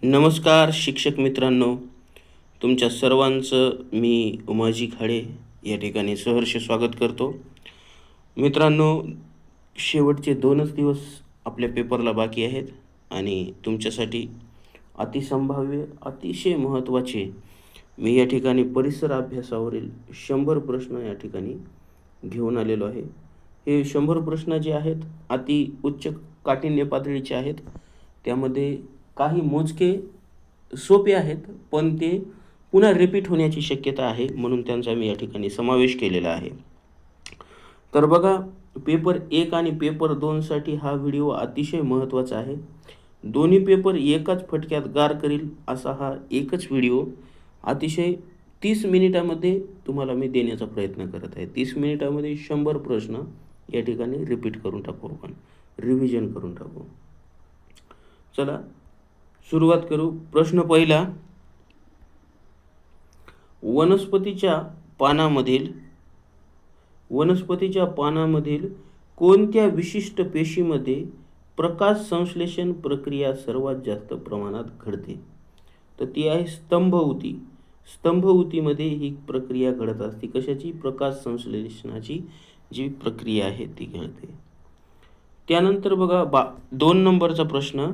नमस्कार शिक्षक मित्रांनो, तुमच्या सर्वांचं मी उमाजी खाडे या ठिकाणी सहर्ष स्वागत करतो. मित्रांनो, शेवटचे 2च दिवस आपल्या पेपरला बाकी आहेत आणि तुमच्यासाठी अतिसंभाव्य, अतिशय महत्त्वाचे मी या ठिकाणी परिसर अभ्यासावरील 100 प्रश्न या ठिकाणी घेऊन आलेलो आहे. हे 100 प्रश्न जे आहेत अति उच्च काठिण्य पातळीचे आहेत. त्यामध्ये काही मोजके सोपे आहेत, पण ते पुन्हा रिपीट होण्याची शक्यता आहे, म्हणून त्यांचा मी या ठिकाणी समावेश केलेला आहे. तर बघा, पेपर 1 आणि पेपर 2 साठी हा व्हिडिओ अतिशय महत्त्वाचा आहे. दोन्ही पेपर एकाच फटक्यात गार करील असा हा एकच व्हिडिओ अतिशय 30 मिनिटामध्ये तुम्हाला मी देण्याचा प्रयत्न करत आहे. 30 मिनिटामध्ये 100 प्रश्न या ठिकाणी रिपीट करून टाकू, आपण रिव्हिजन करून टाकू. चला सुरुवात करू. प्रश्न पहिला, वनस्पतीच्या पानामधील कोणत्या विशिष्ट पेशीमध्ये प्रकाश संश्लेषण प्रक्रिया सर्वात जास्त प्रमाणात घडते? तर ती आहे स्तंभऊती. स्तंभऊतीमध्ये ही प्रक्रिया घडत असते. कशाची? प्रकाश संश्लेषणाची जी प्रक्रिया आहे ती घडते. त्यानंतर बघा 2 नंबरचा प्रश्न,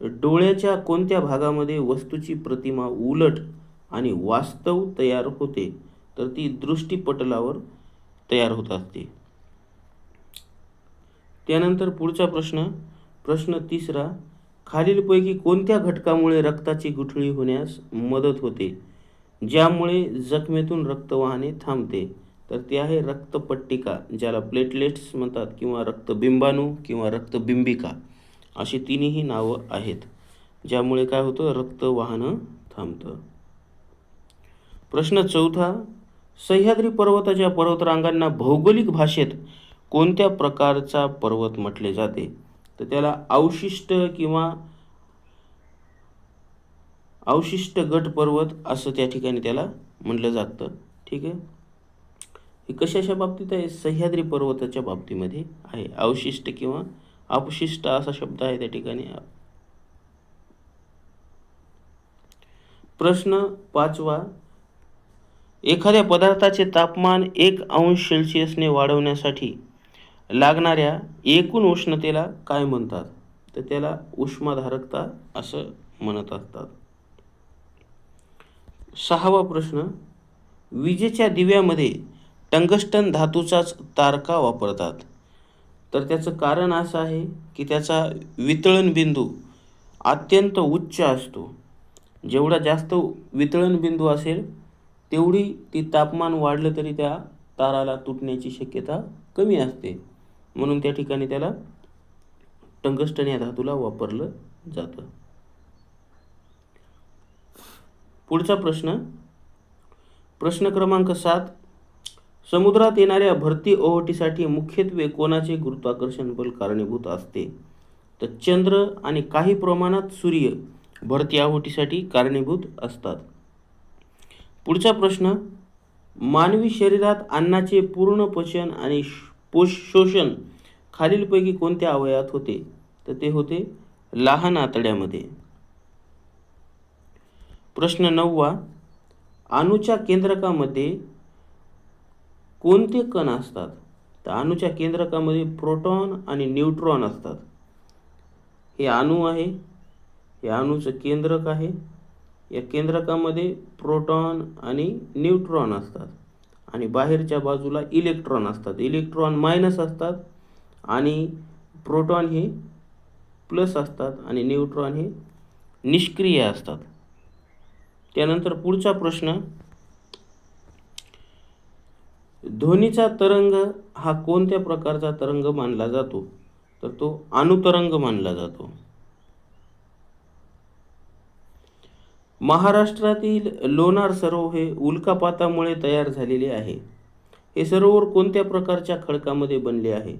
डोळ्याच्या कोणत्या भागामध्ये वस्तूची प्रतिमा उलट आणि वास्तव तयार होते? तर ती दृष्टिपटलावर तयार होत असते. त्यानंतर पुढचा प्रश्न तिसरा, खालीलपैकी कोणत्या घटकामुळे रक्ताची गुठळी होण्यास मदत होते, ज्यामुळे जखमेतून रक्त वाहणे थांबते? तर ते आहे रक्तपट्टिका, ज्याला प्लेटलेट्स म्हणतात, किंवा रक्तबिंबाणू किंवा रक्तबिंबिका अशी तिन्ही नावं आहेत, ज्यामुळे काय होतं? रक्त वाहनं थांबतं. प्रश्न चौथा, सह्याद्री पर्वताच्या पर्वतरांगांना भौगोलिक भाषेत कोणत्या प्रकारचा पर्वत म्हटले जाते? तर त्याला अवशिष्ट किंवा अवशिष्ट गट पर्वत असं त्या ठिकाणी त्याला म्हटलं जातं. ठीक आहे. हे कशाच्या बाबतीत आहे? सह्याद्री पर्वताच्या बाबतीमध्ये आहे. अवशिष्ट किंवा अपशिष्ट असा शब्द आहे त्या ठिकाणी. प्रश्न 5वा, एखाद्या पदार्थाचे तापमान 1 अंश सेल्सिअसने वाढवण्यासाठी लागणाऱ्या एकूण उष्णतेला काय म्हणतात? तर त्याला उष्माधारकता असं म्हणत असतात. 6वा प्रश्न, विजेच्या दिव्यामध्ये टंगस्टन धातूचाच तार का वापरतात? तर त्याचं कारण असं आहे की त्याचा वितळण बिंदू अत्यंत उच्च असतो. जेवढा जास्त वितळण बिंदू असेल तेवढी ती तापमान वाढलं तरी त्या ताराला तुटण्याची शक्यता कमी असते, म्हणून त्या ठिकाणी त्याला टंगस्टन या धातूला वापरलं जातं. पुढचा प्रश्न क्रमांक 7, समुद्रात येणाऱ्या भरती ओहोटीसाठी मुख्यत्वे कोणाचे गुरुत्वाकर्षण बल कारणीभूत असते? तर चंद्र आणि काही प्रमाणात सूर्य भरती ओहोटीसाठी कारणीभूत असतात. पुढचा प्रश्न, मानवी शरीरात अन्नाचे पूर्ण पचन आणि शोषण खालीलपैकी कोणत्या अवयवात होते? तर ते होते लहान आतड्यामध्ये. प्रश्न 9वा, अणूच्या केंद्रकामध्ये कोणते कण असतात? तर अणूच्या केंद्रकामध्ये प्रोटॉन आणि न्यूट्रॉन असतात. हे अणू आहे, हे अणूचं केंद्रक आहे. या केंद्रकामध्ये प्रोटॉन आणि न्यूट्रॉन असतात आणि बाहेरच्या बाजूला इलेक्ट्रॉन असतात. इलेक्ट्रॉन मायनस असतात आणि प्रोटॉन हे प्लस असतात आणि न्यूट्रॉन हे निष्क्रिय असतात. त्यानंतर पुढचा प्रश्न, ध्वनीचा तरंग हा कोणत्या प्रकारचा तरंग मानला जातो? तर तो अणुतरंग मानला जातो. महाराष्ट्रातील लोणार सरोवर हे उल्कापातामुळे तयार झालेले आहे. हे सरोवर कोणत्या प्रकारच्या खडकामध्ये बनले आहे?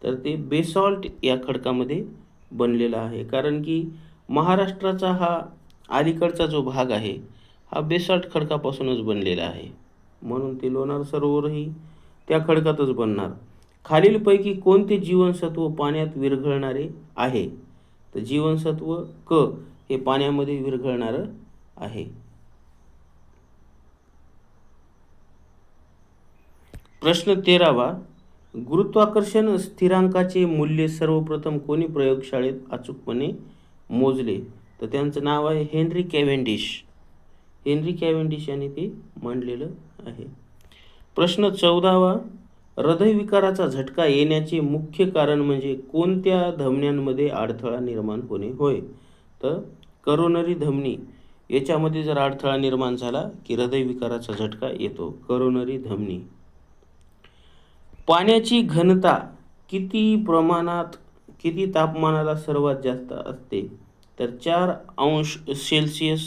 तर ते बेसॉल्ट या खडकामध्ये बनलेला आहे, कारण की महाराष्ट्राचा हा अलीकडचा जो भाग आहे हा बेसॉल्ट खडकापासूनच बनलेला आहे, म्हणून ते लोणार सरोवरही त्या खडकातच बनणार. खालीलपैकी कोणते जीवनसत्व पाण्यात विरघळणारे आहे? तर जीवनसत्व क हे पाण्यामध्ये विरघळणारं आहे. प्रश्न 13वा, गुरुत्वाकर्षण स्थिरांकाचे मूल्य सर्वप्रथम कोणी प्रयोगशाळेत अचूकपणे मोजले? तर त्यांचं नाव आहे हेनरी कॅव्हेंडिश. हेनरी कॅव्हेंडिश यांनी ते मांडलेलं आहे. प्रश्न 14वा, हृदयविकाराचा झटका येण्याचे मुख्य कारण म्हणजे कोणत्या धमन्यांमध्ये अडथळा निर्माण होणे होय? तर करोनरी धमनी याच्यामध्ये जर अडथळा निर्माण झाला की हृदयविकाराचा झटका येतो. करोनरी धमनी. पाण्याची घनता किती तापमानाला सर्वात जास्त असते? तर 4 अंश सेल्सिअस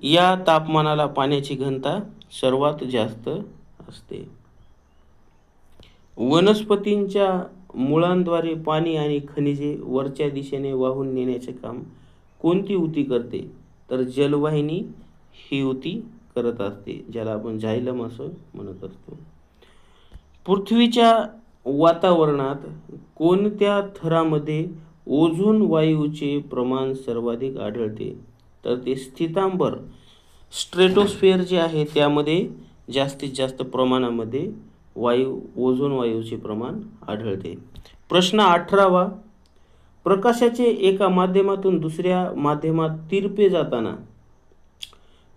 या तापमानाला पाण्याची घनता सर्वात जास्त असते. वनस्पतींच्या मुळांद्वारे पाणी आणि खनिजे वरच्या दिशेने वाहून नेण्याचे काम कोणती ऊती करते? तर जलवाहिनी ही ऊती करत असते, ज्याला आपण झायलम असं म्हणत असतो. पृथ्वीच्या वातावरणात कोणत्या थरामध्ये ओझोन वायूचे प्रमाण सर्वाधिक आढळते? तर ते स्थितांबर स्ट्रेटोस्फिअर जे आहे त्यामध्ये जास्तीत जास्त प्रमाणामध्ये ओझोन वायूचे प्रमाण आढळते. प्रश्न 18वा, प्रकाशाचे एका माध्यमातून दुसऱ्या माध्यमात तिरपे जाताना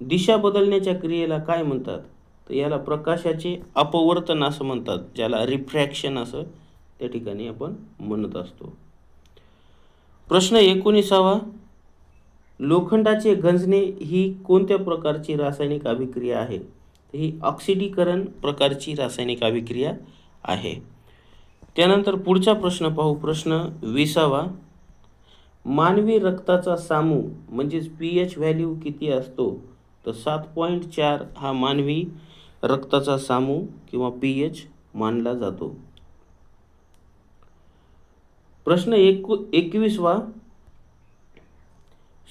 दिशा बदलण्याच्या क्रियेला काय म्हणतात? तर याला प्रकाशाचे अपवर्तन असं म्हणतात, ज्याला रिफ्रॅक्शन असं त्या ठिकाणी आपण म्हणत असतो. प्रश्न 19वा, लोखंडाचे गंजणे ही कोणत्या प्रकारची रासायनिक अभिक्रिया आहे? ही ऑक्सिडीकरण प्रकारची रासायनिक अभिक्रिया आहे. त्यानंतर पुढचा प्रश्न पाहू. प्रश्न 20वा, मानवी रक्ताचा सामू म्हणजेच pH व्हॅल्यू किती असतो? तर 7.4 हा मानवी रक्ताचा सामू किंवा pH मानला जातो. प्रश्न 21वा,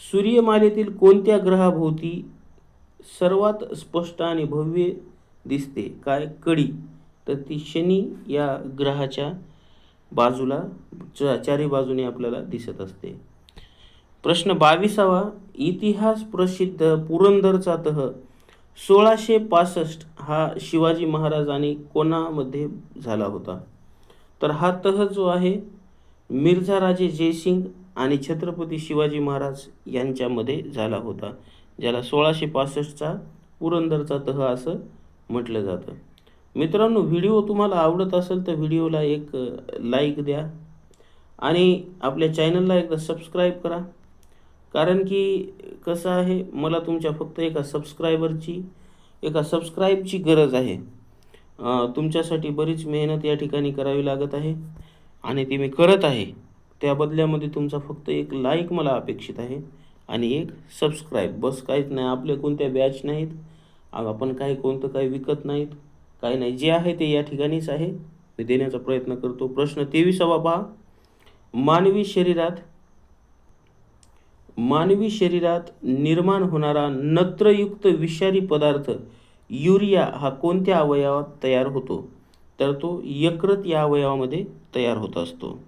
सूर्यमालेतील कोणत्या ग्रहाभोवती सर्वात स्पष्ट आणि भव्य दिसते? काय? कडी. तर ती शनी या ग्रहाच्या बाजूला चारी बाजूने आपल्याला दिसत असते. प्रश्न 22वा, इतिहास प्रसिद्ध पुरंदरचा तह 1665 हा शिवाजी महाराज आणि कोणामध्ये झाला होता? तर हा तह जो आहे मिर्झा राजे जयसिंग आणि छत्रपती शिवाजी महाराज यांच्यामध्ये झाला होता, ज्याला 1665चा पुरंदरचा तह असं म्हटलं जातं. मित्रांनो, व्हिडिओ तुम्हाला आवडत असेल तर व्हिडिओला एक लाईक द्या आणि आपल्या चॅनलला एकदा सबस्क्राईब करा. कारण की कसं आहे, मला तुमच्या फक्त एका सबस्क्राईबची गरज आहे. तुमच्यासाठी बरीच मेहनत या ठिकाणी करावी लागत आहे आणि ती मी करत आहे. त्या बदल्यामध्ये तुमचा फक्त एक लाईक मला अपेक्षित आहे आणि एक सबस्क्राईब, बस. काहीच नाही. आपले कोणत्या बॅच नाहीत, आपण काही विकत नाहीत, काही नाही. जे आहे ते या ठिकाणीच आहे, मी देण्याचा प्रयत्न करतो. प्रश्न 23वा पहा, मानवी शरीरात निर्माण होणारा नत्रयुक्त विषारी पदार्थ युरिया हा कोणत्या अवयवात तयार होतो? तर तो यकृत या अवयवामध्ये तयार होत असतो.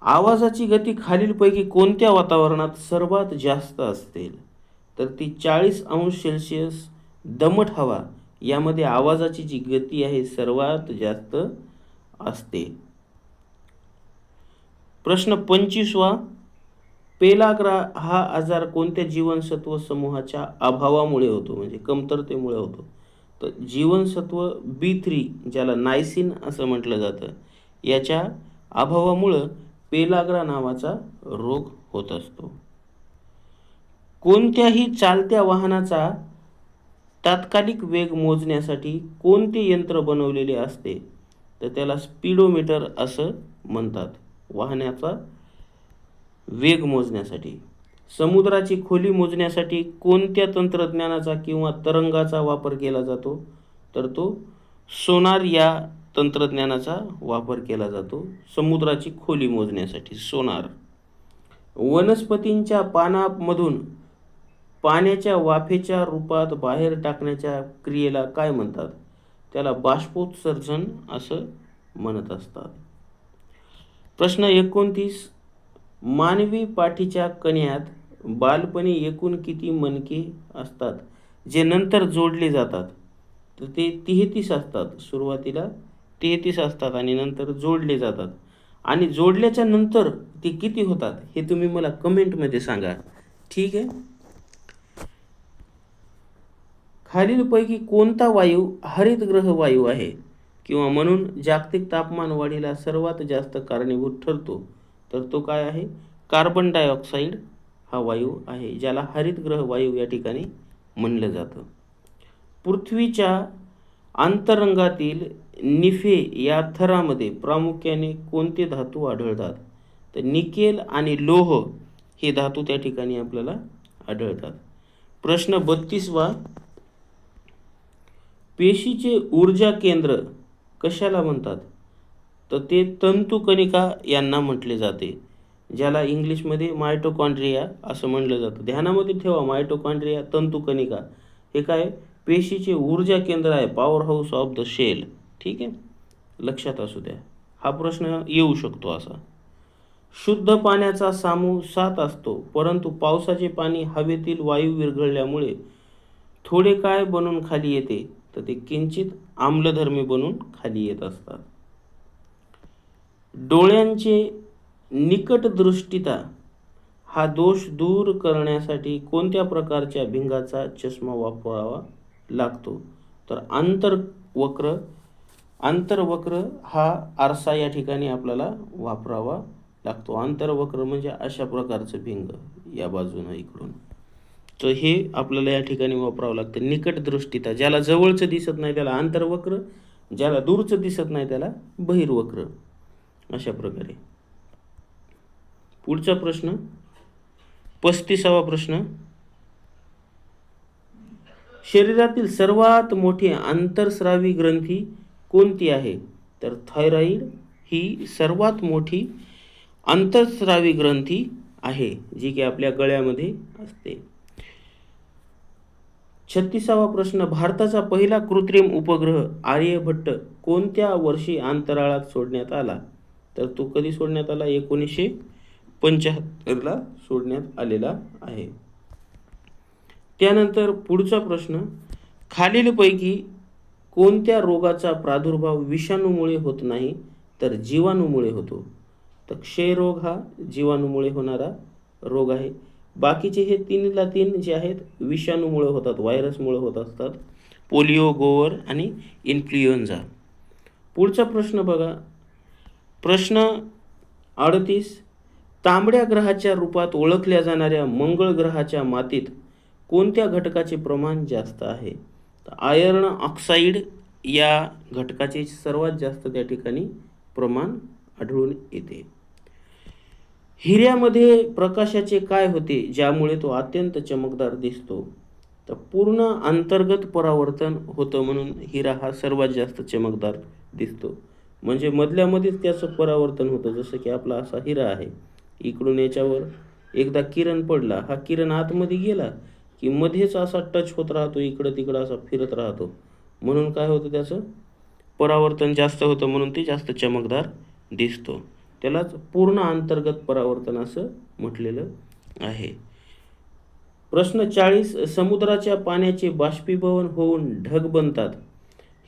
आवाजाची गती खालीलपैकी कोणत्या वातावरणात सर्वात जास्त असते? तर ती 40 अंश सेल्सिअस दमट हवा यामध्ये आवाजाची जी गती आहे सर्वात जास्त असते. प्रश्न 25वा, पेलाग्रा हा आजार कोणत्या जीवनसत्व समूहाच्या अभावामुळे होतो, म्हणजे कमतरतेमुळे होतो? तर जीवनसत्व B3 ज्याला नायसिन असं म्हटलं जातं, याच्या अभावामुळं पेलाग्रा नावाचा रोग होत असतो. कोणत्याही चालत्या वाहनाचा तात्कालिक वेग मोजण्यासाठी कोणते यंत्र बनवलेले असते? तर त्याला स्पीडोमीटर असं म्हणतात, वाहनाचा वेग मोजण्यासाठी. समुद्राची खोली मोजण्यासाठी कोणत्या तंत्रज्ञानाचा किंवा तरंगाचा वापर केला जातो? तर तो सोनार या तंत्रज्ञानाचा वापर केला जातो समुद्राची खोली मोजण्यासाठी, सोनार. वनस्पतींच्या पानांमधून पाण्याच्या वाफेच्या रूपात बाहेर टाकण्याच्या क्रियेला काय म्हणतात? त्याला बाष्पोत्सर्जन असं म्हणत असतात. प्रश्न 29, मानवी पाठीच्या कण्यात बालपणी एकूण किती मणके असतात जे नंतर जोडले जातात? तर ते 33 असतात. सुरुवातीला 33 असतात आणि नंतर जोडले जातात. आणि जोडल्याच्या नंतर ते किती होतात हे तुम्ही मला कमेंटमध्ये सांगा. ठीक आहे. खालीलपैकी कोणता वायू हरितगृह वायू आहे किंवा म्हणून जागतिक तापमान वाढीला सर्वात जास्त कारणीभूत ठरतो? तर तो काय आहे? कार्बन डायऑक्साईड हा वायू आहे, ज्याला हरितगृह वायू या ठिकाणी म्हणलं जातं. पृथ्वीच्या अंतरंगातील निफे या थरामध्ये प्रामुख्याने कोणते धातू आढळतात? तर निकेल आणि लोह हे धातू त्या ठिकाणी आपल्याला आढळतात. प्रश्न 32वा, पेशीचे ऊर्जा केंद्र कशाला म्हणतात? तर ते तंतुकणिका यांना म्हटले जाते, ज्याला इंग्लिशमध्ये मायटोकॉन्ड्रिया असं म्हणलं जातं. ध्यानामध्ये ठेवा, मायटोकॉन्ड्रिया, तंतुकणिका हे काय? पेशीचे ऊर्जा केंद्र आहे, power house of the cell. ठीक आहे, लक्षात असू द्या. हा प्रश्न येऊ शकतो असा. शुद्ध पाण्याचा सामू 7 असतो, परंतु पावसाचे पाणी हवेतील वायू विरघळल्यामुळे थोडे काय बनून खाली येते? तर ते किंचित आम्लधर्मी बनून खाली येत असतात. डोळ्यांचे निकटदृष्टिता हा दोष दूर करण्यासाठी कोणत्या प्रकारच्या भिंगाचा चष्मा वापरावा लागतो? तर आंतरवक्र हा आरसा या ठिकाणी आपल्याला वापरावा लागतो. आंतरवक्र म्हणजे अशा प्रकारचं भिंग या बाजूनं इकडून, तर हे आपल्याला या ठिकाणी वापरावं लागतं. निकटदृष्टिता, ज्याला जवळचं दिसत नाही त्याला आंतरवक्र, ज्याला दूरचं दिसत नाही त्याला बहिर्वक्र, अशा प्रकारे. पुढचा प्रश्न 35वा प्रश्न, शरीरातील सर्वात मोठी आंतरस्रावी ग्रंथी कोणती आहे? तर थायरॉइड ही सर्वात मोठी आंतरस्रावी ग्रंथी आहे, जी की आपल्या गळ्यामध्ये असते. 36वा प्रश्न, भारताचा पहिला कृत्रिम उपग्रह आर्यभट्ट कोणत्या वर्षी अंतराळात सोडण्यात आला? तर तो कधी सोडण्यात आला? 1975ला सोडण्यात आलेला आहे. त्यानंतर पुढचा प्रश्न, खालीलपैकी कोणत्या रोगाचा प्रादुर्भाव विषाणूमुळे होत नाही तर जीवाणूमुळे होतो? तर क्षयरोग हा जीवाणूमुळे होणारा रोग आहे. बाकीचे हे 3ला 3 जे आहेत विषाणूमुळे होतात, व्हायरसमुळे होत असतात. पोलिओ, गोवर आणि इन्फ्लुएन्झा. पुढचा प्रश्न बघा, प्रश्न 38, तांबड्या ग्रहाच्या रूपात ओळखल्या जाणाऱ्या मंगळ ग्रहाच्या मातीत कोणत्या घटकाचे प्रमाण जास्त आहे? तर आयर्न ऑक्साईड या घटकाचे सर्वात जास्त त्या ठिकाणी प्रमाण आढळून येते. हिऱ्यामध्ये प्रकाशाचे काय होते ज्यामुळे तो अत्यंत चमकदार दिसतो? तर पूर्ण अंतर्गत परावर्तन होतं, म्हणून हिरा हा सर्वात जास्त चमकदार दिसतो. म्हणजे मधल्यामध्येच त्याचं परावर्तन होतं, जसं की आपला असा हिरा आहे, इकडून याच्यावर एकदा किरण पडला, हा किरण आतमध्ये गेला की मध्येच असा टच होत राहतो, इकडं तिकडं असा फिरत राहतो, म्हणून काय होतं? त्याचं परावर्तन जास्त होतं, म्हणून ते जास्त चमकदार दिसतो. त्यालाच पूर्ण अंतर्गत परावर्तन असं म्हटलेलं आहे. प्रश्न 40, समुद्राच्या पाण्याचे बाष्पीभवन होऊन ढग बनतात,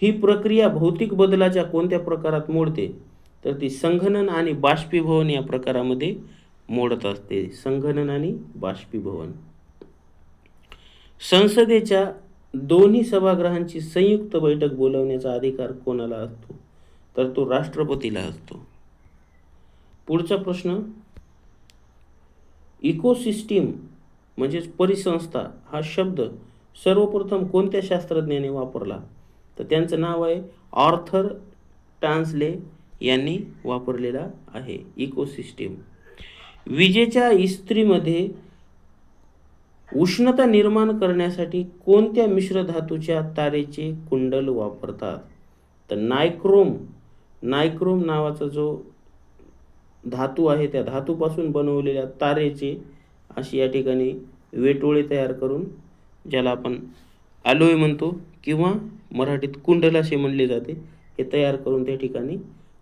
ही प्रक्रिया भौतिक बदलाच्या कोणत्या प्रकारात मोडते? तर ती संघनन आणि बाष्पीभवन या प्रकारामध्ये मोडत असते. संघनन आणि बाष्पीभवन. संसदेच्या दोन्ही सभागृहांची संयुक्त बैठक बोलवण्याचा अधिकार कोणाला असतो? तर तो राष्ट्रपतीला असतो. पुढचा प्रश्न, इकोसिस्टीम म्हणजेच परिसंस्था हा शब्द सर्वप्रथम कोणत्या शास्त्रज्ञाने वापरला? तर त्यांचं नाव आहे आर्थर टान्सले यांनी वापरलेला आहे इकोसिस्टीम. विजेच्या इस्त्रीमध्ये उष्णता निर्माण करण्यासाठी कोणत्या मिश्र धातूच्या तारेचे कुंडल वापरतात? तर नायक्रोम नावाचा जो धातू आहे त्या धातूपासून बनवलेल्या तारेचे अशी या ठिकाणी वेटोळे तयार करून, ज्याला आपण अलोय म्हणतो किंवा मराठीत कुंडल असे म्हणले जाते, हे तयार करून त्या ठिकाणी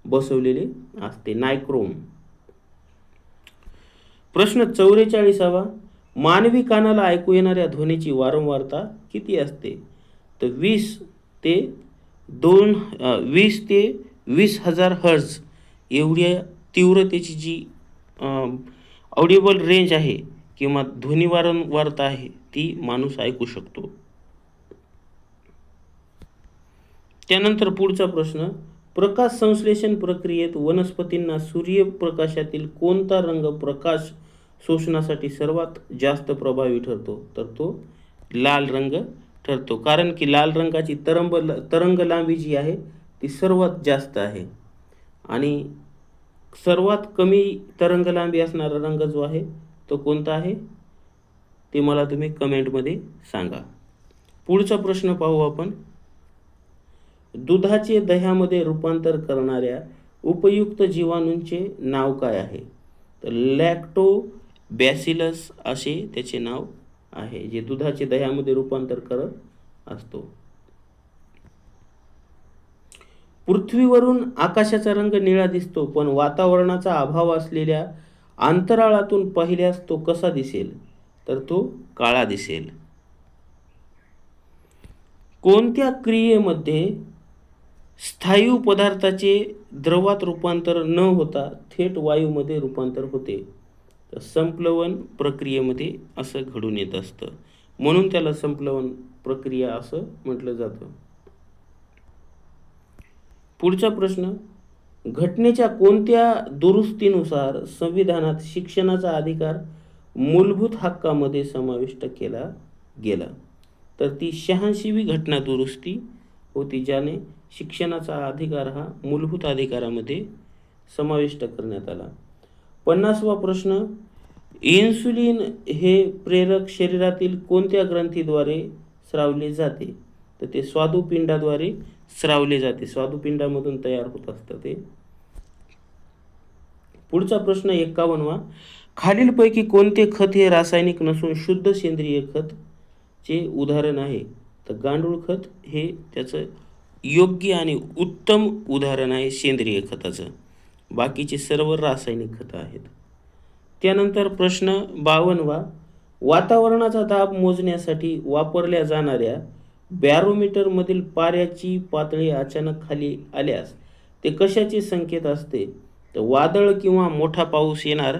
बसवलेले असते नायक्रोम. प्रश्न 44वा, मानवी कानाला ऐकू येणाऱ्या ध्वनीची वारंवारता किती असते? तर 20 ते 20,000 हर्ट्झ एवढ्या तीव्रतेची जी ऑडिबल रेंज आहे किंवा ध्वनी वारंवारता आहे ती माणूस ऐकू शकतो. त्यानंतर पुढचा प्रश्न, प्रकाश संश्लेषण प्रक्रियेत वनस्पतींना सूर्यप्रकाशातील कोणता रंग प्रकाश शोषण्यासाठी सर्वात जास्त प्रभावी ठरतो? तर तो लाल रंग ठरतो, कारण की लाल रंगाची तरंग लांबी जी आहे ती सर्वात जास्त आहे आणि सर्वात कमी तरंग लांबी असणारा रंग जो आहे तो कोणता आहे ते मला तुम्ही कमेंटमध्ये सांगा. पुढचा प्रश्न पाहू आपण. दुधाचे दह्यामध्ये रूपांतर करणाऱ्या उपयुक्त जीवाणूंचे नाव काय आहे? तर लॅक्टोबॅसिलस असे त्याचे नाव आहे, जे दुधाचे दह्यामध्ये रूपांतर करत असतो. पृथ्वीवरून आकाशाचा रंग निळा दिसतो, पण वातावरणाचा अभाव असलेल्या अंतराळातून पाहिल्यास तो कसा दिसेल? तर तो काळा दिसेल. कोणत्या क्रियेमध्ये स्थायू पदार्थाचे द्रवात रूपांतर न होता थेट वायूमध्ये रूपांतर होते? तर संप्लवन प्रक्रियेमध्ये असं घडून येत असतं, म्हणून त्याला संप्लवन प्रक्रिया असं म्हटलं जातं. पुढचा प्रश्न, घटनेच्या कोणत्या दुरुस्तीनुसार संविधानात शिक्षणाचा अधिकार मूलभूत हक्कामध्ये समाविष्ट केला गेला? तर ती 86वी घटना दुरुस्ती होती, ज्याने शिक्षणाचा अधिकार हा मूलभूत अधिकारामध्ये समाविष्ट करण्यात आला. 50वा प्रश्न, इन्सुलिन हे प्रेरक शरीरातील कोणत्या ग्रंथीद्वारे स्रावले जाते? तर ते स्वादुपिंडाद्वारे स्रावले जाते, स्वादुपिंडामधून तयार होत असतं ते. पुढचा प्रश्न 51वा, खालीलपैकी कोणते खत हे रासायनिक नसून शुद्ध सेंद्रिय खत चे उदाहरण आहे? तर गांडूळ खत हे त्याचं योग्य आणि उत्तम उदाहरण आहे सेंद्रिय खताचं, बाकीचे सर्व रासायनिक खतं आहेत. त्यानंतर प्रश्न 52वा, वातावरणाचा दाब मोजण्यासाठी वापरल्या जाणाऱ्या बॅरोमीटरमधील पाऱ्याची पातळी अचानक खाली आल्यास ते कशाचे संकेत असते? तर वादळ किंवा मोठा पाऊस येणार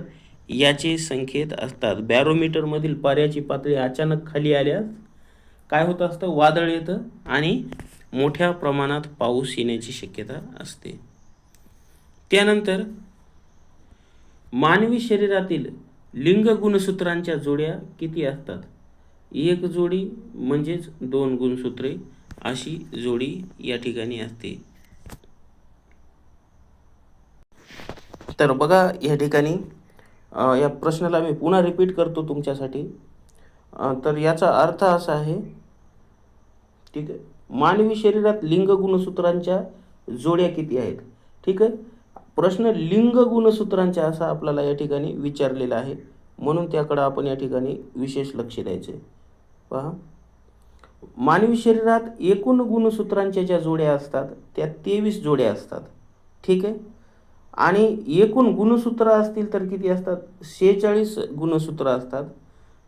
याचे संकेत असतात. बॅरोमीटरमधील पाऱ्याची पातळी अचानक खाली आल्यास काय होत असतं? वादळ येतं आणि मोठ्या प्रमाणात पाऊस येण्याची शक्यता असते. त्यानंतर मानवी शरीरातील लिंग गुणसूत्रांच्या जोड्या किती असतात? एक जोडी म्हणजेच 2 गुणसूत्रे अशी जोडी या ठिकाणी असते. तर बघा या ठिकाणी या प्रश्नाला मी पुन्हा रिपीट करतो तुमच्यासाठी. तर याचा अर्थ असा आहे, ठीक आहे, मानवी शरीरात लिंग गुणसूत्रांच्या जोड्या किती आहेत? ठीक आहे, प्रश्न लिंग गुणसूत्रांच्या असा आपल्याला या ठिकाणी विचारलेला आहे, म्हणून त्याकडे आपण या ठिकाणी विशेष लक्ष द्यायचे. पहा, मानवी शरीरात एकूण गुणसूत्रांच्या ज्या जोड्या असतात त्या 23 जोड्या असतात. ठीक आहे, आणि एकूण गुणसूत्र असतील तर किती असतात? 46 गुणसूत्र असतात.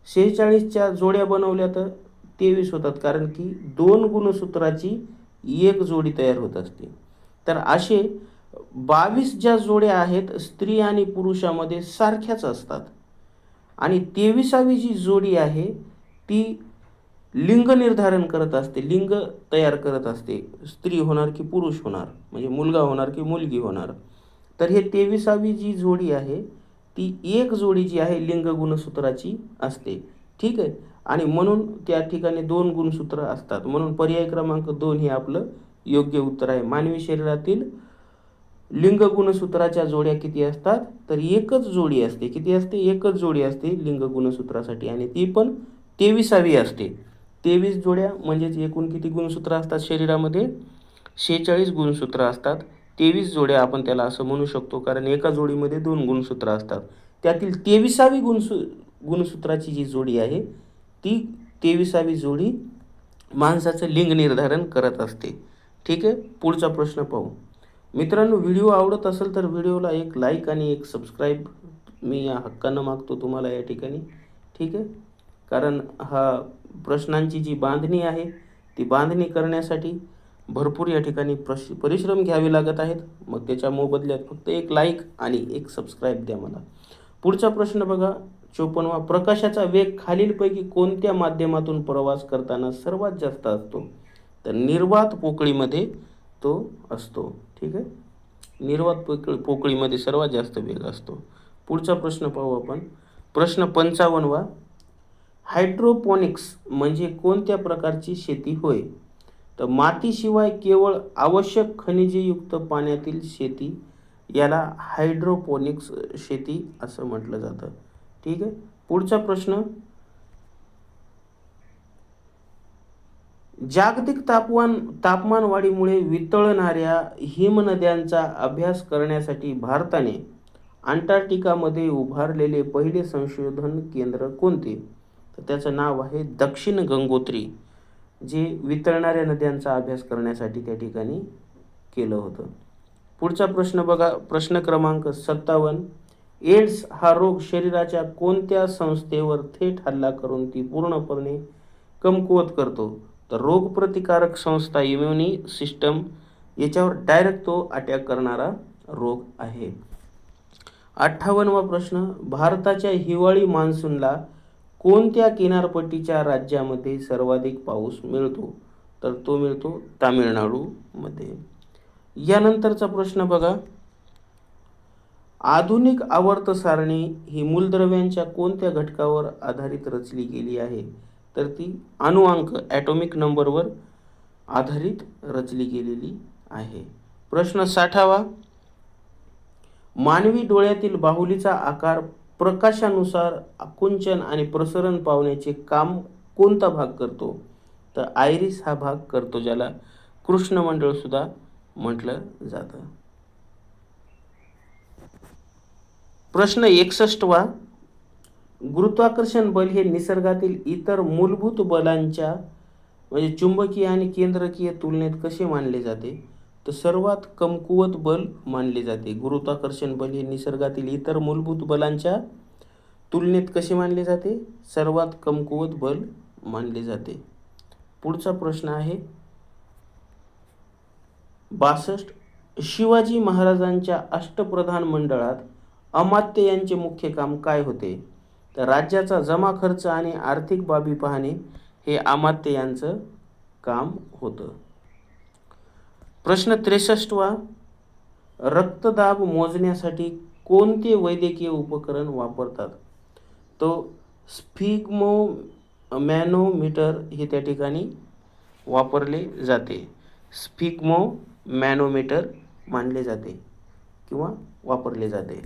46च्या जोड्या बनवल्या तर 23 होतात, कारण की 2 गुणसूत्राची एक जोडी तयार होत असते. तर असे 22 ज्या जोड्या आहेत स्त्री आणि पुरुषामध्ये सारख्याच असतात, आणि 23वी जी जोडी आहे ती लिंग निर्धारण करत असते, लिंग तयार करत असते, स्त्री होणार की पुरुष होणार, म्हणजे मुलगा होणार की मुलगी होणार. तर हे 23वी जी जोडी आहे ती एक जोडी जी आहे लिंग गुणसूत्राची असते. ठीक आहे, आणि म्हणून त्या ठिकाणी 2 गुणसूत्र असतात, म्हणून पर्याय क्रमांक 2 हे आपलं योग्य उत्तर आहे. मानवी शरीरातील लिंग गुणसूत्राच्या जोड्या किती असतात? तर एकच जोडी असते. किती असते? एकच जोडी असते लिंग गुणसूत्रासाठी, आणि ती पण 23वी असते. 23 जोड्या म्हणजेच एकूण किती गुणसूत्र असतात शरीरामध्ये? 46 गुणसूत्र असतात. 23 जोड्या आपण त्याला असं म्हणू शकतो, कारण एका जोडीमध्ये 2 गुणसूत्र असतात. त्यातील 23वी गुणसूत्राची जी जोडी आहे ती 23वी जोडी माणसाचं लिंग निर्धारण करत असते. ठीक आहे, पुढचा प्रश्न पाहू. मित्रांनो, व्हिडिओ आवडत असेल तर व्हिडिओला एक लाईक आणि एक सबस्क्राईब मी या हक्कानं मागतो तुम्हाला या ठिकाणी. ठीक आहे, कारण हा प्रश्नांची जी बांधणी आहे ती बांधणी करण्यासाठी भरपूर या ठिकाणी परिश्रम घ्यावे लागत आहेत. मग त्याच्या मोबदल्यात फक्त एक लाईक आणि एक सबस्क्राईब द्या मला. पुढचा प्रश्न बघा, 54वा. प्रकाशाचा वेग खालीलपैकी कोणत्या माध्यमातून प्रवास करताना सर्वात जास्त असतो? तर निर्वात पोकळीमध्ये तो असतो. ठीक आहे, निर्वात पोकळीमध्ये सर्वात जास्त वेग असतो. पुढचा प्रश्न पाहू आपण. प्रश्न 55वा. हायड्रोपोनिक्स म्हणजे कोणत्या प्रकारची शेती होय? तर मातीशिवाय केवळ आवश्यक खनिजयुक्त पाण्यातील शेती याला हायड्रोपोनिक्स शेती असं म्हटलं जातं. ठीक आहे, पुढचा प्रश्न. जागतिक तापमान वाढीमुळे वितळणाऱ्या हिमनद्यांचा अभ्यास करण्यासाठी भारताने अंटार्क्टिकामध्ये उभारलेले पहिले संशोधन केंद्र कोणते? तर त्याचं नाव आहे दक्षिण गंगोत्री, जे वितळणाऱ्या नद्यांचा अभ्यास करण्यासाठी त्या ठिकाणी केलं होतं. पुढचा प्रश्न बघा, प्रश्न क्रमांक 57. एड्स हा रोग शरीराच्या कोणत्या संस्थेवर थेट हल्ला करून ती पूर्णपणे कमकुवत करतो? तर रोगप्रतिकारक संस्था, इम्युनी सिस्टम याच्यावर डायरेक्ट तो अटॅक करणारा रोग आहे. 58वा प्रश्न. भारताच्या हिवाळी मान्सूनला कोणत्या किनारपट्टीच्या राज्यामध्ये सर्वाधिक पाऊस मिळतो? तर तो मिळतो तामिळनाडूमध्ये. यानंतरचा प्रश्न बघा, आधुनिक आवर्त सारणी ही मूलद्रव्यांच्या कोणत्या घटकावर आधारित रचली गेली आहे? तर ती अणुअंक ॲटॉमिक नंबरवर आधारित रचली गेलेली आहे. प्रश्न 60वा. मानवी डोळ्यातील बाहुलीचा आकार प्रकाशानुसार आकुंचन आणि प्रसरण पावण्याचे काम कोणता भाग करतो? तर आयरिस हा भाग करतो, ज्याला कृष्णमंडळ सुद्धा म्हटलं जातं. प्रश्न 61वा. गुरुत्वाकर्षण बल हे निसर्गातील इतर मूलभूत बलांच्या म्हणजे चुंबकीय आणि केंद्रकीय तुलनेत कसे मानले जाते? तर सर्वात कमकुवत बल मानले जाते. गुरुत्वाकर्षण बल हे निसर्गातील इतर मूलभूत बलांच्या तुलनेत कसे मानले जाते? सर्वात कमकुवत बल मानले जाते. पुढचा प्रश्न आहे 62. शिवाजी महाराजांच्या अष्टप्रधान मंडळात अमात्य यांचे मुख्य काम काय होते? तर राज्याचा जमा खर्च आणि आर्थिक बाबी पाहणे हे अमात्य यांचं काम होतं. प्रश्न 63वा. रक्तदाब मोजण्यासाठी कोणते वैद्यकीय उपकरण वापरतात? तो स्फिग्मोमॅनोमीटर हे त्या ठिकाणी वापरले जाते. स्फिग्मोमॅनोमीटर मानले जाते किंवा वापरले जाते.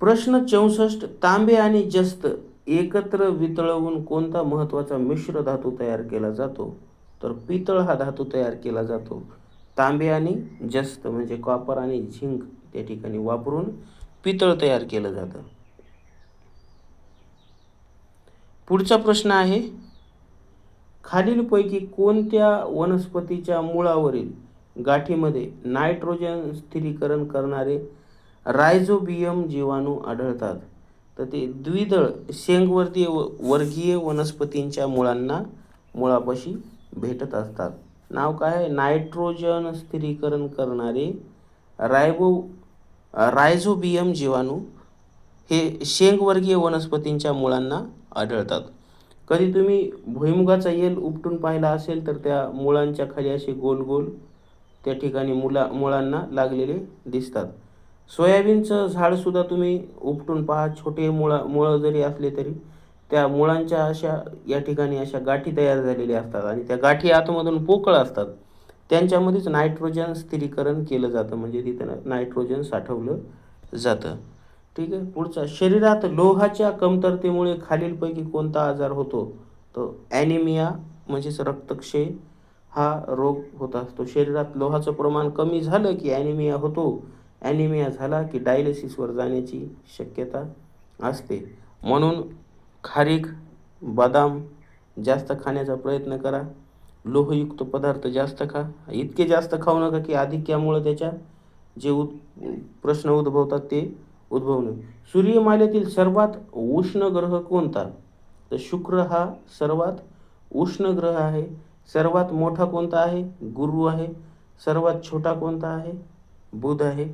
प्रश्न 64. तांबे आणि जस्त एकत्र वितळवून कोणता महत्त्वाचा मिश्र धातू तयार केला जातो? तर पितळ हा धातू तयार केला जातो. तांबे आणि जस्त म्हणजे कॉपर आणि झिंक त्या ठिकाणी वापरून पितळ तयार केलं जातं. पुढचा प्रश्न आहे, खालीलपैकी कोणत्या वनस्पतीच्या मुळावरील गाठीमध्ये नायट्रोजन स्थिरीकरण करणारे रायझोबियम जीवाणू आढळतात? तर ते द्विदळ वर्गीय वनस्पतींच्या मुळापाशी भेटत असतात. नाव काय आहे? नायट्रोजन स्थिरीकरण करणारे रायझोबियम जीवाणू हे शेंगवर्गीय वनस्पतींच्या मुळांना आढळतात. कधी तुम्ही भुईमुगाचा येल उपटून पाहिला असेल तर त्या मुळांच्या खाली असे गोल गोल त्या ठिकाणी मुळांना लागलेले दिसतात. सोयाबीनचं झाडसुद्धा तुम्ही उपटून पहा, छोटे मुळं जरी असले तरी त्या मुळांच्या अशा या ठिकाणी अशा गाठी तयार झालेल्या असतात आणि त्या गाठी आतमधून पोकळ असतात. त्यांच्यामध्येच नायट्रोजन स्थिरीकरण केलं जातं, म्हणजे तिथं नायट्रोजन साठवलं जातं. ठीक आहे. पुढचा, शरीरात लोहाच्या कमतरतेमुळे खालीलपैकी कोणता आजार होतो? तो ॲनिमिया म्हणजेच रक्तक्षय हा रोग होत असतो. शरीरात लोहाचं प्रमाण कमी झालं की ॲनिमिया होतो. ॲनिमिया झाला की डायलिसिसवर जाण्याची शक्यता असते. म्हणून खारीक, बदाम जास्त खाण्याचा प्रयत्न करा. लोहयुक्त पदार्थ जास्त खा. इतके जास्त खाऊ नका की आधिक्यामुळे त्याच्या जे प्रश्न उद्भवतात ते उद्भवणे. सूर्यमालेतील सर्वात उष्ण ग्रह कोणता? तर शुक्र हा सर्वात उष्ण ग्रह आहे. सर्वात मोठा कोणता आहे? गुरु आहे. सर्वात छोटा कोणता आहे? बुध आहे.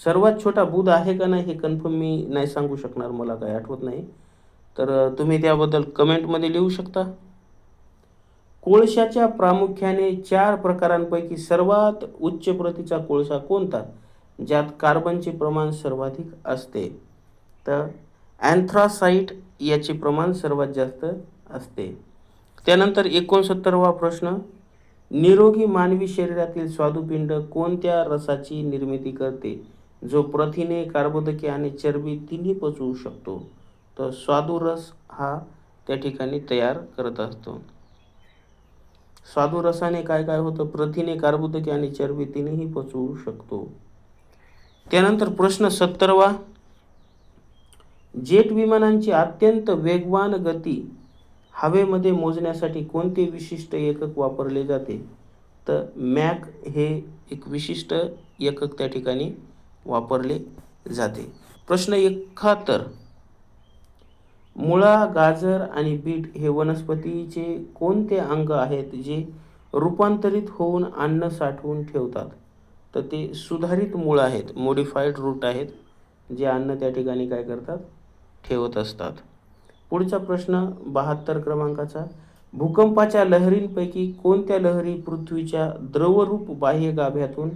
सर्वात छोटा बुध आहे का नाही हे कन्फर्म मी नाही सांगू शकणार, मला काही आठवत नाही. तर तुम्ही त्याबद्दल कमेंटमध्ये लिहू शकता. कोळशाच्या प्रामुख्याने 4 प्रकारांपैकी सर्वात उच्च प्रतीचा कोळसा कोणता, ज्यात कार्बनचे प्रमाण सर्वाधिक असते? तर अँथ्रासाइट याचे प्रमाण सर्वात जास्त असते. त्यानंतर 69वा प्रश्न, निरोगी मानवी शरीरातील स्वादुपिंड कोणत्या रसाची निर्मिती करते, जो प्रथिने, कार्बोदके आणि चरबी तिन्ही पचवू शकतो? तर स्वादुरस हा त्या ठिकाणी तयार करत असतो. स्वादुरसाने काय काय होतं? प्रथिने, कार्बोदके आणि चरबी तिन्ही पचवू शकतो. त्यानंतर प्रश्न 70वा, जेट विमानांची अत्यंत वेगवान गती हवेमध्ये मोजण्यासाठी कोणते विशिष्ट एकक वापरले जाते? तर मॅक हे एक विशिष्ट एकक त्या ठिकाणी वापरले जाते. प्रश्न 71, मुळा, गाजर आणि बीट हे वनस्पतीचे कोणते अंग आहेत जे रूपांतरित होऊन अन्न साठवून ठेवतात? तर ते सुधारित मूळ आहेत, मॉडिफाईड रूट आहेत, जे अन्न त्या ठिकाणी काय करतात? ठेवत असतात. पुढचा प्रश्न 72 क्रमांकाचा, भूकंपाच्या लहरींपैकी कोणत्या लहरी पृथ्वीच्या द्रवरूप बाह्य गाभ्यातून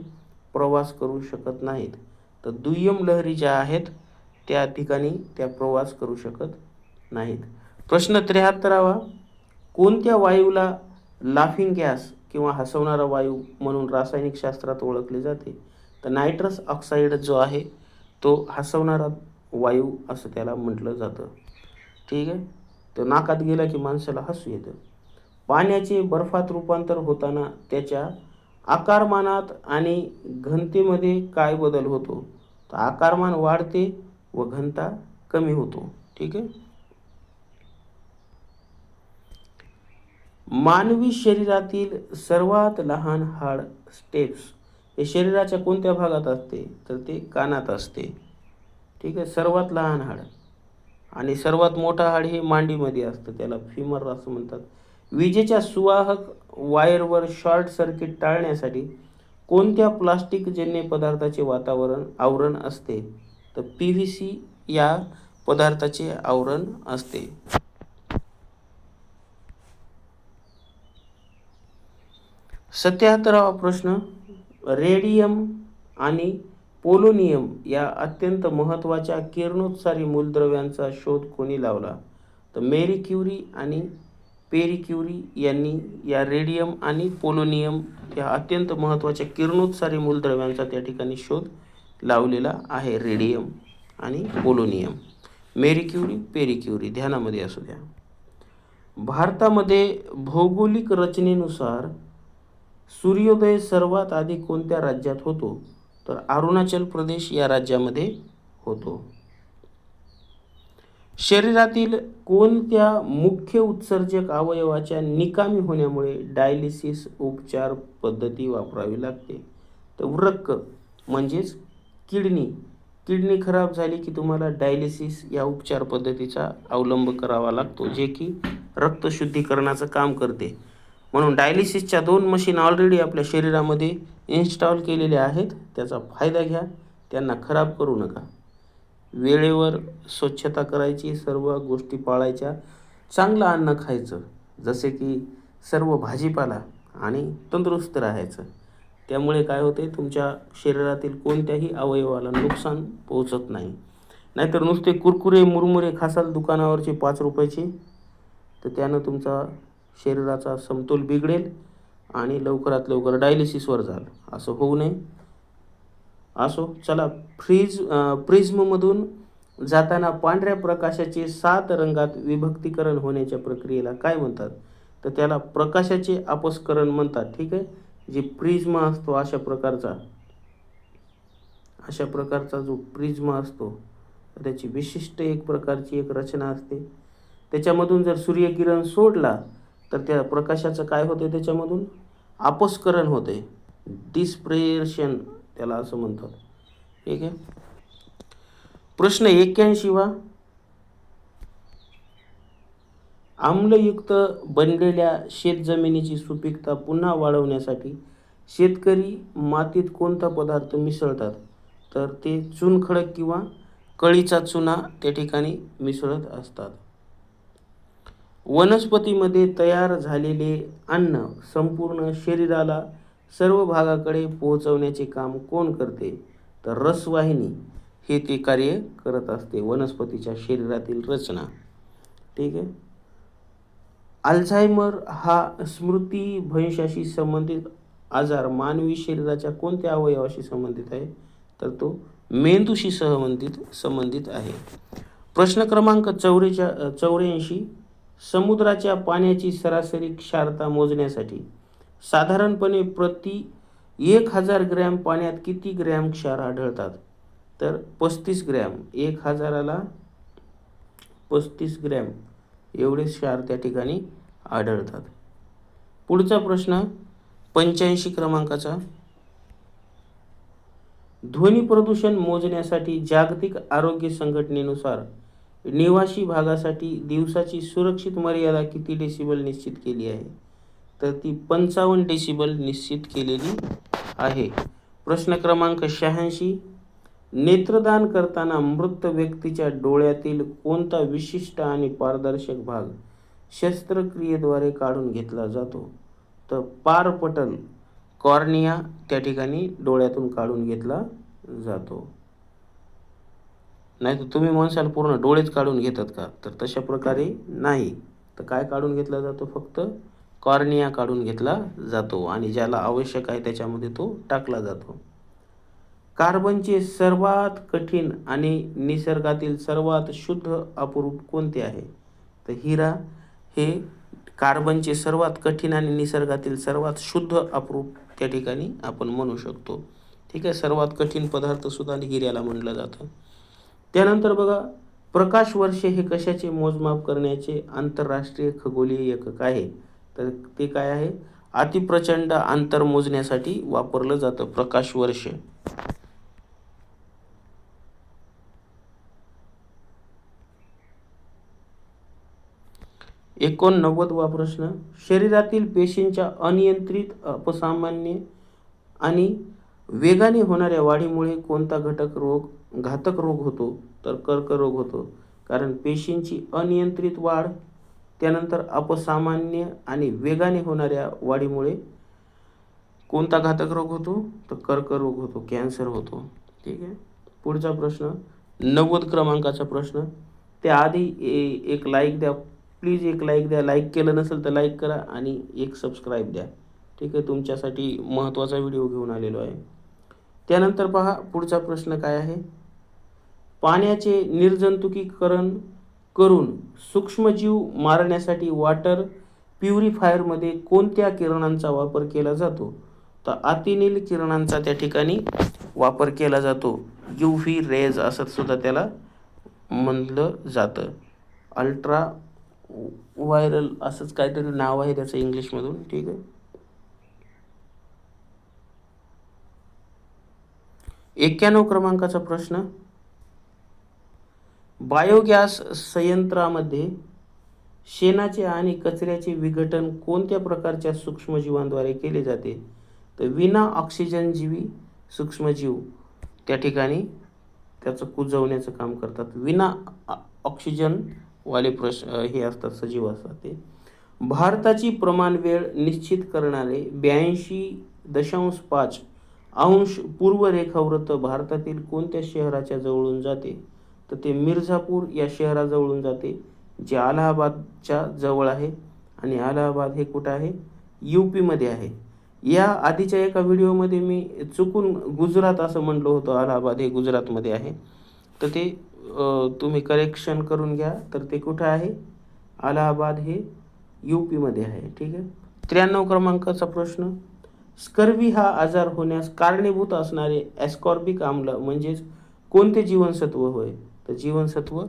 प्रवास करू शकत नाहीत? तर दुय्यम लहरी ज्या आहेत त्या ठिकाणी त्या प्रवास करू शकत नाहीत. प्रश्न 73वा, कोणत्या वायूला लाफिंग गॅस किंवा हसवणारा वायू म्हणून रासायनिक शास्त्रात ओळखले जाते? तर नायट्रस ऑक्साईड जो आहे तो हसवणारा वायू असं त्याला म्हटलं जातं. ठीक आहे. तो नाकात गेला की माणसाला हसू येतं. पाण्याचे बर्फात रूपांतर होताना त्याच्या आकारमानात आणि घनतेमध्ये काय बदल होतो? तर आकारमान वाढते व घनता कमी होतो. ठीक आहे. मानवी शरीरातील सर्वात लहान हाड स्टेप्स हे शरीराच्या कोणत्या भागात असते? तर ते कानात असते. ठीक आहे. सर्वात लहान हाड. आणि सर्वात मोठा हाड हे मांडीमध्ये असतं, त्याला फिमर असं म्हणतात. विजेच्या सुवाहक वायरवर शॉर्ट सर्किट टाळण्यासाठी कोणत्या प्लास्टिकजन्य पदार्थाचे आवरण असते? तर PVC या पदार्थाचे आवरण असते. सत्याहत्तरावा प्रश्न, रेडियम आणि पोलोनियम या अत्यंत महत्त्वाच्या किरणोत्सारी मूलद्रव्यांचा शोध कोणी लावला? तर मेरी क्युरी आणि पेरी क्युरी यांनी या रेडियम आणि पोलोनियम या अत्यंत महत्त्वाच्या किरणोत्सारी मूलद्रव्यांचा त्या ठिकाणी शोध लावलेला आहे. रेडियम आणि polonium. Marie Curie, Pierre Curie ध्यानामध्ये असू द्या. भारतामध्ये भौगोलिक रचनेनुसार सूर्योदय सर्वात आधी कोणत्या राज्यात होतो? तर अरुणाचल प्रदेश या राज्यामध्ये होतो. शरीरातील कोणत्या मुख्य उत्सर्जक अवयवाच्या निकामी होण्यामुळे डायलिसिस उपचार पद्धती वापरावी लागते? तर वृक्क म्हणजेच किडनी खराब झाली की तुम्हाला डायलिसिस या उपचार पद्धतीचा अवलंब करावा लागतो, जे की रक्तशुद्धीकरणाचं काम करते. म्हणून डायलिसिसच्या 2 मशीन ऑलरेडी आपल्या शरीरामध्ये इन्स्टॉल केलेल्या आहेत. त्याचा फायदा घ्या, त्यांना खराब करू नका. वेळेवर स्वच्छता करायची, सर्व गोष्टी पाळायच्या, चांगलं अन्न खायचं, जसे की सर्व भाजीपाला, आणि तंदुरुस्त राहायचं. त्यामुळे काय होते, तुमच्या शरीरातील कोणत्याही अवयवाला नुकसान पोहोचत नाही. नाहीतर नुसते कुरकुरे मुरमुरे खासाल दुकानावरचे 5 रुपयाचे, तर त्यानं तुमचा शरीराचा समतोल बिघडेल आणि लवकरात लवकर डायलिसिसवर जाल. असं होऊ नये. असो, चला. प्रिझममधून जाताना पांढऱ्या प्रकाशाचे 7 रंगात विभक्तीकरण होण्याच्या प्रक्रियेला काय म्हणतात? तर त्याला प्रकाशाचे अपस्करण म्हणतात. ठीक आहे. जे प्रिझम असतो अशा प्रकारचा जो प्रिझम असतो त्याची विशिष्ट एक प्रकारची एक रचना असते. त्याच्यामधून जर सूर्यकिरण सोडला तर त्या प्रकाशाचं काय होते, त्याच्यामधून अपस्करण होते. डिस्प्रेशन त्याला असं म्हणतात. ठीक आहे. प्रश्न 81 आम्लयुक्त बनलेल्या शेतजमिनीची सुपीकता पुन्हा वाढवण्यासाठी शेतकरी मातीत कोणता पदार्थ मिसळतात? तर ते चुनखडक किंवा कळीचा चुना त्या ठिकाणी मिसळत असतात. वनस्पतीमध्ये तयार झालेले अन्न संपूर्ण शरीराला सर्व भागाकडे पोहोचवण्याचे काम कोण करते? तर रसवाहिनी हे ते कार्य करत असते, वनस्पतीच्या शरीरातील रचना. ठीक आहे. अल्झायमर हा स्मृतिभ्रंशाशी संबंधित आजार मानवी शरीराच्या कोणत्या अवयवाशी संबंधित आहे? तर तो मेंदूशी संबंधित आहे. प्रश्न क्रमांक 84 समुद्राच्या पाण्याची सरासरी क्षारता मोजण्यासाठी साधारणपणे प्रति 1000 ग्रॅम पाण्यात किती ग्रॅम क्षार आढळतात? तर 35 ग्रॅम. 1000ला 35 ग्रॅम एवढे क्षार त्या ठिकाणी आढळतात. पुढचा प्रश्न 85 क्रमांकाचा. ध्वनी प्रदूषण मोजण्यासाठी जागतिक आरोग्य संघटनेनुसार निवासी भागासाठी दिवसाची सुरक्षित मर्यादा किती डेसिबल निश्चित केली आहे? तर ती 55 डेसिबल निश्चित केलेली आहे. प्रश्न क्रमांक 86 नेत्रदान करताना मृत व्यक्तीच्या डोळ्यातील कोणता विशिष्ट आणि पारदर्शक भाग शस्त्रक्रियेद्वारे काढून घेतला जातो? तर पारपटल कॉर्निया त्या ठिकाणी डोळ्यातून काढून घेतला जातो. नाही तर तुम्ही म्हणसाल पूर्ण डोळेच काढून घेतात का? तर तशा प्रकारे नाही. तर काय काढून घेतला जातो? फक्त कॉर्निया काढून घेतला जातो आणि ज्याला आवश्यक आहे त्याच्यामध्ये तो टाकला जातो. कार्बनचे सर्वात कठीण आणि निसर्गातील सर्वात शुद्ध अपरूप कोणते आहे? तर हिरा हे कार्बनचे सर्वात कठीण आणि निसर्गातील सर्वात शुद्ध अपरूप त्या ठिकाणी आपण म्हणू शकतो. ठीक आहे. सर्वात कठीण पदार्थ सुद्धा हिऱ्याला म्हणलं जातं. त्यानंतर बघा, प्रकाश वर्षे हे कशाचे मोजमाप करण्याचे आंतरराष्ट्रीय खगोलीय एकक आहे? तर ते काय आहे? अतिप्रचंड अंतर मोजण्यासाठी वापरलं जातं प्रकाश वर्ष. एकोणनव्वदवा प्रश्न शरीरातील पेशींच्या अनियंत्रित अपसामान्य आणि वेगाने होणाऱ्या वाढीमुळे कोणता घातक रोग होतो? तर कर्करोग होतो. कारण पेशींची अनियंत्रित वाढ, त्यानंतर अपसामान्य आणि वेगाने होणाऱ्या वाढीमुळे कोणता घातक रोग होतो? तर कर्करोग होतो, कॅन्सर होतो. ठीक आहे. पुढचा प्रश्न 90 क्रमांकाचा प्रश्न. त्याआधी एक लाईक द्या प्लीज, एक लाईक द्या. लाईक केलं नसेल तर लाईक करा आणि एक सबस्क्राईब द्या. ठीक आहे. तुमच्यासाठी महत्त्वाचा व्हिडिओ घेऊन आलेलो आहे. त्यानंतर पहा पुढचा प्रश्न काय आहे? पाण्याचे निर्जंतुकीकरण करून सूक्ष्मजीव मारण्यासाठी वॉटर प्युरिफायरमध्ये कोणत्या किरणांचा वापर केला जातो? तर अतिनील किरणांचा त्या ठिकाणी वापर केला जातो. UV रेज असं सुद्धा त्याला म्हणलं जातं. अल्ट्रा व्हायरल असंच काहीतरी नाव आहे त्याचं इंग्लिशमधून. ठीक आहे. 91 क्रमांकाचा प्रश्न बायोगॅस संयंत्रामध्ये शेणाचे आणि कचऱ्याचे विघटन कोणत्या प्रकारच्या सूक्ष्मजीवांद्वारे केले जाते? तर विना ऑक्सिजनजीवी सूक्ष्मजीव त्या ठिकाणी त्याचं कुजवण्याचं काम करतात. विना ऑक्सिजनवाले हे असतात, सजीव असतात ते. भारताची प्रमाण वेळ निश्चित करणारे 82.5 अंश पूर्व रेखावृत्त भारतातील कोणत्या शहराच्या जवळून जाते? तर ते मिर्झापूर या शहराजवळून जाते, जे अलाहाबादच्या जवळ आहे. आणि अलाहाबाद हे कुठं आहे? UP मध्ये आहे. या आधीच्या एका व्हिडिओमध्ये मी चुकून गुजरात असं म्हटलं होतं. अलाहाबाद हे गुजरातमध्ये आहे. तर ते तुम्ही करेक्शन करून घ्या. तर ते कुठं आहे? अलाहाबाद हे UP मध्ये आहे. ठीक आहे. 93 क्रमांकाचा प्रश्न स्कर्वी हा आजार होण्यास कारणीभूत असणारे ॲस्कॉर्बिक आम्ल म्हणजेच कोणते जीवनसत्व होय? तर जीवनसत्व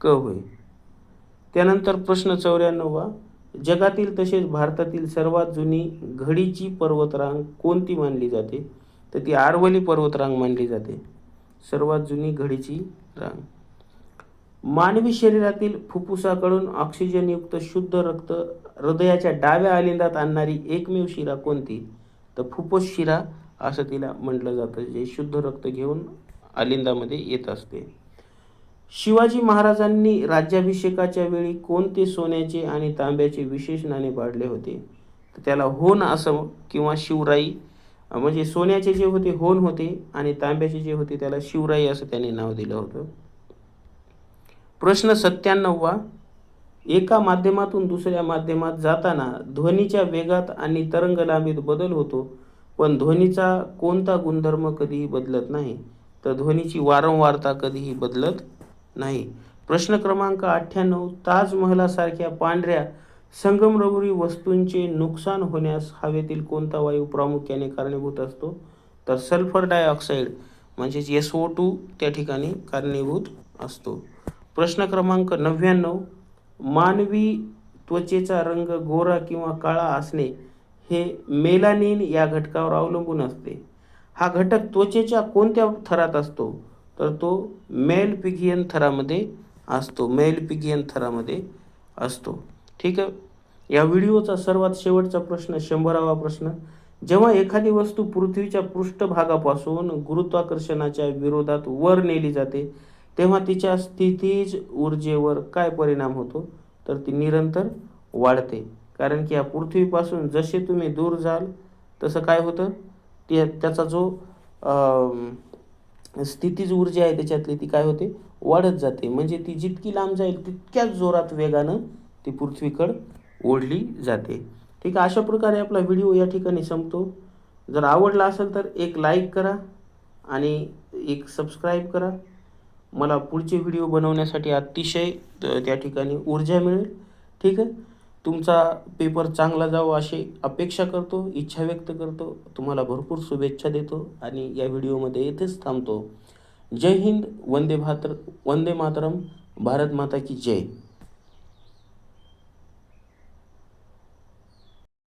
क होय. त्यानंतर प्रश्न 94 जगातील तसेच भारतातील सर्वात जुनी घडीची पर्वतरांग कोणती मानली जाते? तर ती आरवली पर्वतरांग मानली जाते. सर्वात जुनी घडीची रांग. मानवी शरीरातील फुफ्फुसाकडून ऑक्सिजनयुक्त शुद्ध रक्त हृदयाच्या डाव्या आलिंदात आणणारी एकमेव शिरा कोणती? तर फुफ्फुस शिरा असं तिला म्हटलं जातं, जे शुद्ध रक्त घेऊन आलिंदामध्ये येत असते. शिवाजी महाराजांनी राज्याभिषेकाच्या वेळी कोणते सोन्याचे आणि तांब्याचे विशेष नाणे पाडले होते? तर त्याला होन असं किंवा शिवराई, म्हणजे सोन्याचे जे होते होन होते आणि तांब्याचे जे होते त्याला शिवराई असं त्यांनी नाव दिलं होतं. प्रश्न 97वा. एका माध्यमातून दुसऱ्या माध्यमात जाताना ध्वनीच्या वेगात आणि तरंगलांबीत बदल होतो, पण ध्वनीचा कोणता गुणधर्म कधीही बदलत नाही? तर ध्वनीची वारंवारता कधीही बदलत नाही. प्रश्न क्रमांक 98. ताजमहलासारख्या पांढऱ्या संगमरवरी वस्तूंचे नुकसान होण्यास हवेतील कोणता वायू प्रामुख्याने कारणीभूत असतो? तर सल्फर डायऑक्साईड म्हणजेच SO2 त्या ठिकाणी कारणीभूत असतो. प्रश्न क्रमांक 99. मानवी त्वचेचा रंग गोरा किंवा काळा असणे हे मेलानिन या घटकावर अवलंबून असते. हा घटक त्वचेच्या कोणत्या थरात असतो? तर तो मेलपिगियन थरामध्ये असतो. मेलपिगियन थरामध्ये असतो. ठीक आहे. या व्हिडिओचा सर्वात शेवटचा प्रश्न, 100वा प्रश्न. जेव्हा एखादी वस्तू पृथ्वीच्या पृष्ठभागापासून गुरुत्वाकर्षणाच्या विरोधात वर नेली जाते तेव्हा तिच्या स्थितीज ऊर्जेवर काय परिणाम होतो? तर ती निरंतर वाढते. कारण की या पृथ्वीपासून जसे तुम्ही दूर जाल तसं काय होतं, त्याचा जो स्थितीज ऊर्जा आहे त्याच्यातली ती काय होते, वाढत जाते. म्हणजे ती जितकी लांब जाईल तितक्याच जोरात वेगानं ती पृथ्वीकडं ओढली जाते. ठीक आहे. अशा प्रकारे आपला व्हिडिओ या ठिकाणी संपतो. जर आवडला असेल तर एक लाईक करा आणि एक सबस्क्राईब करा. मला पुढचे व्हिडिओ बनवण्यासाठी अतिशय त्या ठिकाणी ऊर्जा मिळेल. ठीक आहे. तुमचा पेपर चांगला जावं अशी अपेक्षा करतो, इच्छा व्यक्त करतो. तुम्हाला भरपूर शुभेच्छा देतो आणि या व्हिडिओमध्ये इथेच थांबतो. जय हिंद. वंदे मातरम. भारत माता की जय.